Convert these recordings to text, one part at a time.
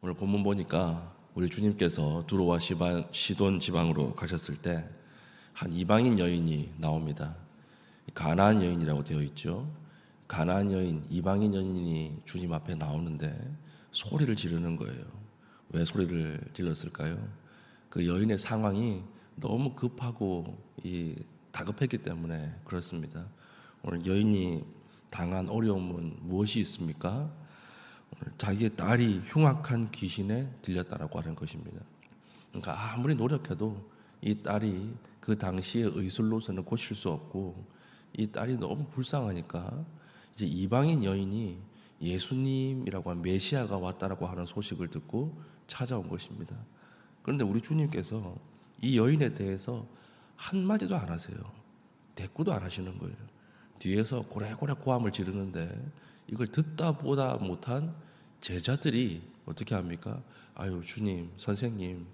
오늘 본문 보니까 우리 주님께서 두로와 시돈 지방으로 가셨을 때 한 이방인 여인이 나옵니다. 가나안 여인이라고 되어 있죠. 가나안 여인, 이방인 여인이 주님 앞에 나오는데 소리를 지르는 거예요. 왜 소리를 질렀을까요? 그 여인의 상황이 너무 급하고 다급했기 때문에 그렇습니다. 오늘 여인이 당한 어려움은 무엇이 있습니까? 오늘 자기의 딸이 흉악한 귀신에 들렸다라고 하는 것입니다. 그러니까 아무리 노력해도 이 딸이 그 당시의 의술로서는 고칠 수 없고 이 딸이 너무 불쌍하니까 이제 이방인 여인이 예수님이라고 하는 메시아가 왔다라고 하는 소식을 듣고 찾아온 것입니다. 그런데 우리 주님께서 이 여인에 대해서 한마디도 안 하세요. 대꾸도 안 하시는 거예요. 뒤에서 고래고래 고함을 지르는데 이걸 듣다 보다 못한 제자들이 어떻게 합니까? 아유 주님, 선생님,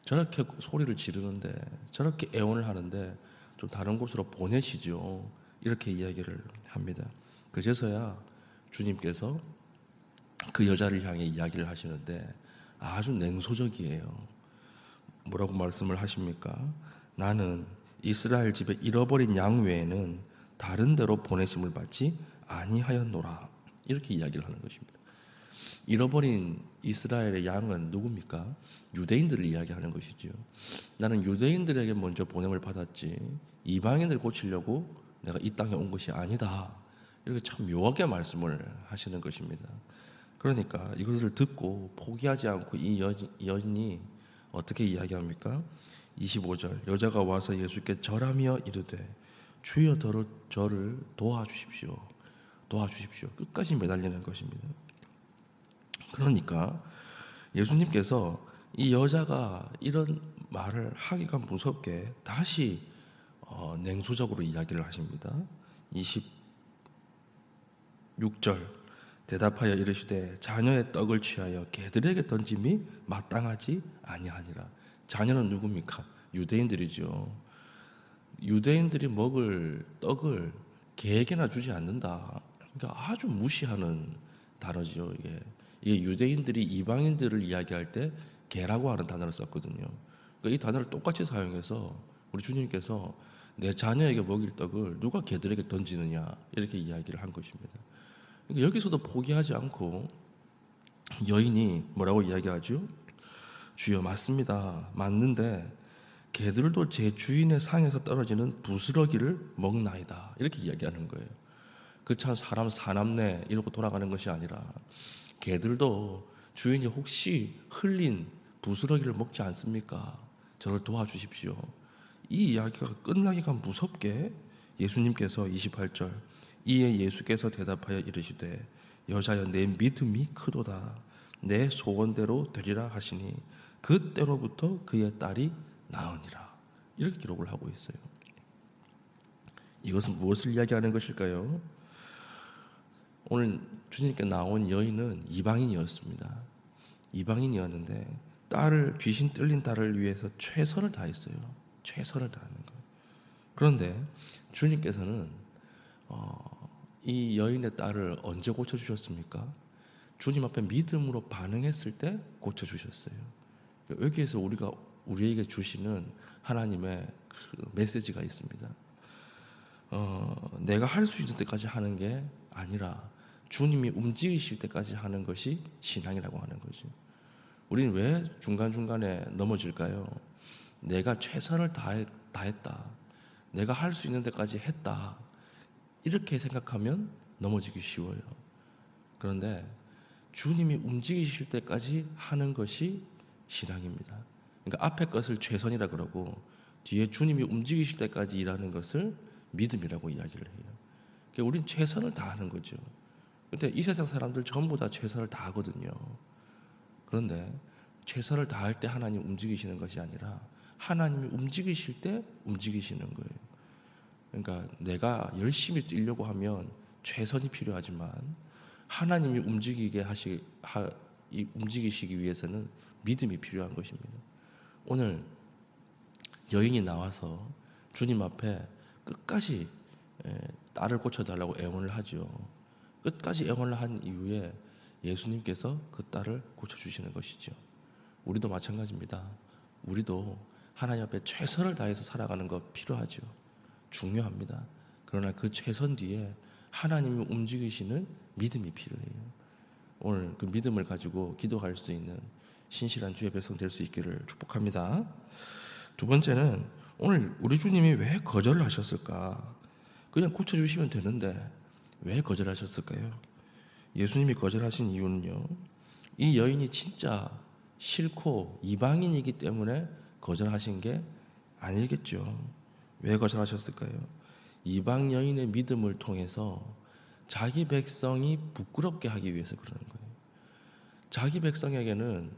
저렇게 소리를 지르는데 저렇게 애원을 하는데 좀 다른 곳으로 보내시죠. 이렇게 이야기를 합니다. 그제서야 주님께서 그 여자를 향해 이야기를 하시는데 아주 냉소적이에요. 뭐라고 말씀을 하십니까? 나는 이스라엘 집에 잃어버린 양 외에는 다른 데로 보내심을 받지 아니하였노라. 이렇게 이야기를 하는 것입니다. 잃어버린 이스라엘의 양은 누굽니까? 유대인들을 이야기하는 것이지요. 나는 유대인들에게 먼저 보냄을 받았지 이방인을 고치려고 내가 이 땅에 온 것이 아니다. 이렇게 참 묘하게 말씀을 하시는 것입니다. 그러니까 이것을 듣고 포기하지 않고 이 여인이 어떻게 이야기합니까? 25절 여자가 와서 예수께 절하며 이르되 주여 저를 도와주십시오. 도와주십시오. 끝까지 매달리는 것입니다. 그러니까 예수님께서 이 여자가 이런 말을 하기가 무섭게 다시 냉소적으로 이야기를 하십니다. 26절 대답하여 이르시되 자녀의 떡을 취하여 개들에게 던짐이 마땅하지 아니하니라. 자녀는 누굽니까? 유대인들이죠. 유대인들이 먹을 떡을 개에게나 주지 않는다. 그러니까 아주 무시하는 단어죠. 이게 유대인들이 이방인들을 이야기할 때 개라고 하는 단어를 썼거든요. 그러니까 이 단어를 똑같이 사용해서 우리 주님께서 내 자녀에게 먹일 떡을 누가 개들에게 던지느냐 이렇게 이야기를 한 것입니다. 그러니까 여기서도 포기하지 않고 여인이 뭐라고 이야기하죠? 주여 맞습니다. 맞는데 개들도 제 주인의 상에서 떨어지는 부스러기를 먹나이다. 이렇게 이야기하는 거예요. 그 참 사람 사납네 이러고 돌아가는 것이 아니라 개들도 주인이 혹시 흘린 부스러기를 먹지 않습니까? 저를 도와주십시오. 이 이야기가 끝나기가 무섭게 예수님께서 28절 이에 예수께서 대답하여 이르시되 여자여 내 믿음이 크도다. 내 소원대로 되리라 하시니 그때로부터 그의 딸이 나으니라. 이렇게 기록을 하고 있어요. 이것은 무엇을 이야기하는 것일까요? 오늘 주님께 나온 여인은 이방인이었습니다. 이방인이었는데 귀신 뜰린 딸을 위해서 최선을 다했어요. 최선을 다하는 거예요. 그런데 주님께서는 이 여인의 딸을 언제 고쳐주셨습니까? 주님 앞에 믿음으로 반응했을 때 고쳐주셨어요. 여기에서 우리에게 주시는 하나님의 그 메시지가 있습니다. 내가 할 수 있는 때까지 하는 게 아니라 주님이 움직이실 때까지 하는 것이 신앙이라고 하는 거죠. 우리는 왜 중간중간에 넘어질까요? 내가 최선을 다했다. 내가 할 수 있는 데까지 했다. 이렇게 생각하면 넘어지기 쉬워요. 그런데 주님이 움직이실 때까지 하는 것이 신앙입니다. 그러니까 앞에 것을 최선이라 그러고 뒤에 주님이 움직이실 때까지 일하는 것을 믿음이라고 이야기를 해요. 그러니까 우린 최선을 다하는 거죠. 그런데 이 세상 사람들 전부 다 최선을 다하거든요. 그런데 최선을 다할 때 하나님 움직이시는 것이 아니라 하나님이 움직이실 때 움직이시는 거예요. 그러니까 내가 열심히 뛰려고 하면 최선이 필요하지만 하나님이 움직이시기 위해서는 믿음이 필요한 것입니다. 오늘 여인이 나와서 주님 앞에 끝까지 딸을 고쳐달라고 애원을 하죠. 끝까지 애원을 한 이후에 예수님께서 그 딸을 고쳐주시는 것이죠. 우리도 마찬가지입니다. 우리도 하나님 앞에 최선을 다해서 살아가는 것 필요하죠. 중요합니다. 그러나 그 최선 뒤에 하나님이 움직이시는 믿음이 필요해요. 오늘 그 믿음을 가지고 기도할 수 있는 신실한 주의 백성 될 수 있기를 축복합니다. 두 번째는 오늘 우리 주님이 왜 거절을 하셨을까? 그냥 고쳐주시면 되는데 왜 거절하셨을까요? 예수님이 거절하신 이유는요, 이 여인이 진짜 싫고 이방인이기 때문에 거절하신 게 아니겠죠. 왜 거절하셨을까요? 이방 여인의 믿음을 통해서 자기 백성이 부끄럽게 하기 위해서 그러는 거예요. 자기 백성에게는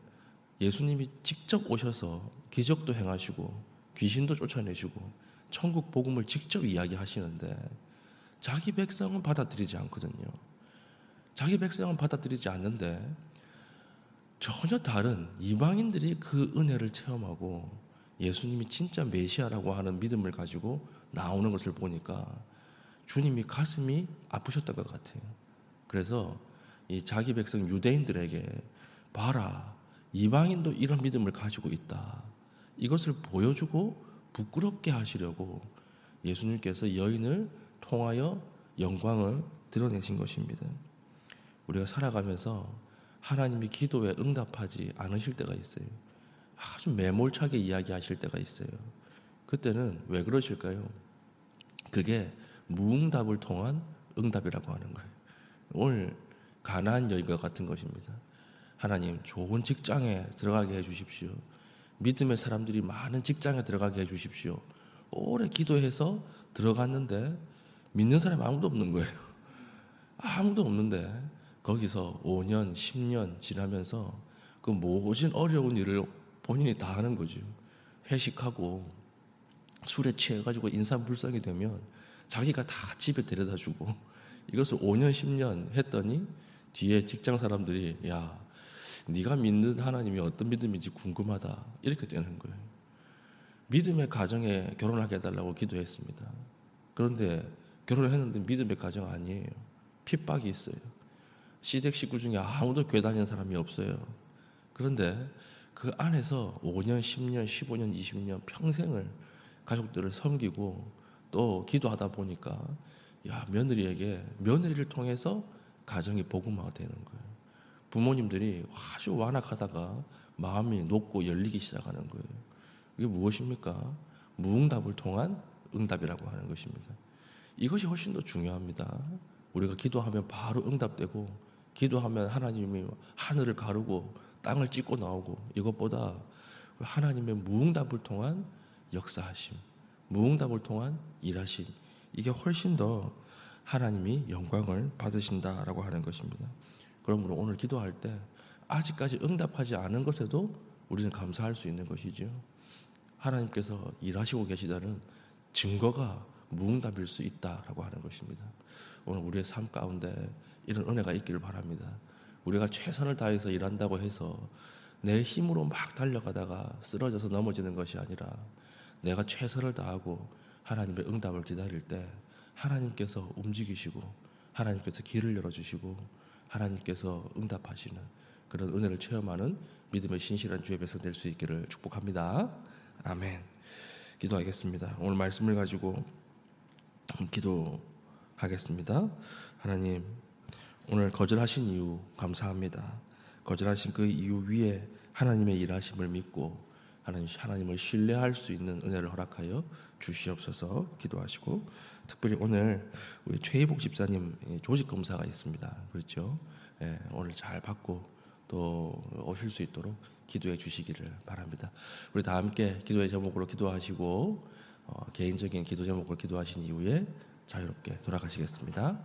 예수님이 직접 오셔서 기적도 행하시고 귀신도 쫓아내시고 천국 복음을 직접 이야기하시는데 자기 백성은 받아들이지 않거든요. 자기 백성은 받아들이지 않는데 전혀 다른 이방인들이 그 은혜를 체험하고 예수님이 진짜 메시아라고 하는 믿음을 가지고 나오는 것을 보니까 주님이 가슴이 아프셨던 것 같아요. 그래서 이 자기 백성 유대인들에게 봐라, 이방인도 이런 믿음을 가지고 있다, 이것을 보여주고 부끄럽게 하시려고 예수님께서 여인을 통하여 영광을 드러내신 것입니다. 우리가 살아가면서 하나님이 기도에 응답하지 않으실 때가 있어요. 아주 매몰차게 이야기하실 때가 있어요. 그때는 왜 그러실까요? 그게 무응답을 통한 응답이라고 하는 거예요. 오늘 가나안 여인과 같은 것입니다. 하나님, 좋은 직장에 들어가게 해주십시오. 믿음의 사람들이 많은 직장에 들어가게 해주십시오. 오래 기도해서 들어갔는데 믿는 사람이 아무도 없는 거예요. 아무도 없는데 거기서 5년, 10년 지나면서 그 모진 어려운 일을 본인이 다 하는 거죠. 회식하고 술에 취해가지고 인사불성이 되면 자기가 다 집에 데려다 주고, 이것을 5년, 10년 했더니 뒤에 직장 사람들이 야, 네가 믿는 하나님이 어떤 믿음인지 궁금하다, 이렇게 되는 거예요. 믿음의 가정에 결혼하게 해달라고 기도했습니다. 그런데 결혼을 했는데 믿음의 가정 아니에요. 핍박이 있어요. 시댁 식구 중에 아무도 교회 다니는 사람이 없어요. 그런데 그 안에서 5년, 10년, 15년, 20년 평생을 가족들을 섬기고 또 기도하다 보니까 야, 며느리를 통해서 가정이 복음화가 되는 거예요. 부모님들이 아주 완악하다가 마음이 녹고 열리기 시작하는 거예요. 이게 무엇입니까? 무응답을 통한 응답이라고 하는 것입니다. 이것이 훨씬 더 중요합니다. 우리가 기도하면 바로 응답되고, 기도하면 하나님이 하늘을 가르고 땅을 찢고 나오고, 이것보다 하나님의 무응답을 통한 역사하심, 무응답을 통한 일하심, 이게 훨씬 더 하나님이 영광을 받으신다라고 하는 것입니다. 그러므로 오늘 기도할 때 아직까지 응답하지 않은 것에도 우리는 감사할 수 있는 것이죠. 하나님께서 일하시고 계시다는 증거가 무응답일 수 있다라고 하는 것입니다. 오늘 우리의 삶 가운데 이런 은혜가 있기를 바랍니다. 우리가 최선을 다해서 일한다고 해서 내 힘으로 막 달려가다가 쓰러져서 넘어지는 것이 아니라 내가 최선을 다하고 하나님의 응답을 기다릴 때 하나님께서 움직이시고 하나님께서 길을 열어주시고 하나님께서 응답하시는 그런 은혜를 체험하는 믿음의 신실한 주의 백성 될 수 있기를 축복합니다. 아멘. 기도하겠습니다. 오늘 말씀을 가지고 기도하겠습니다. 하나님, 오늘 거절하신 이유 감사합니다. 거절하신 그 이유 위에 하나님의 일하심을 믿고 하나님을 신뢰할 수 있는 은혜를 허락하여 주시옵소서 기도하시고, 특별히 오늘 우리 최희복 집사님 조직 검사가 있습니다. 그렇죠? 예, 오늘 잘 받고 또 오실 수 있도록 기도해 주시기를 바랍니다. 우리 다 함께 기도의 제목으로 기도하시고 개인적인 기도 제목으로 기도하신 이후에 자유롭게 돌아가시겠습니다.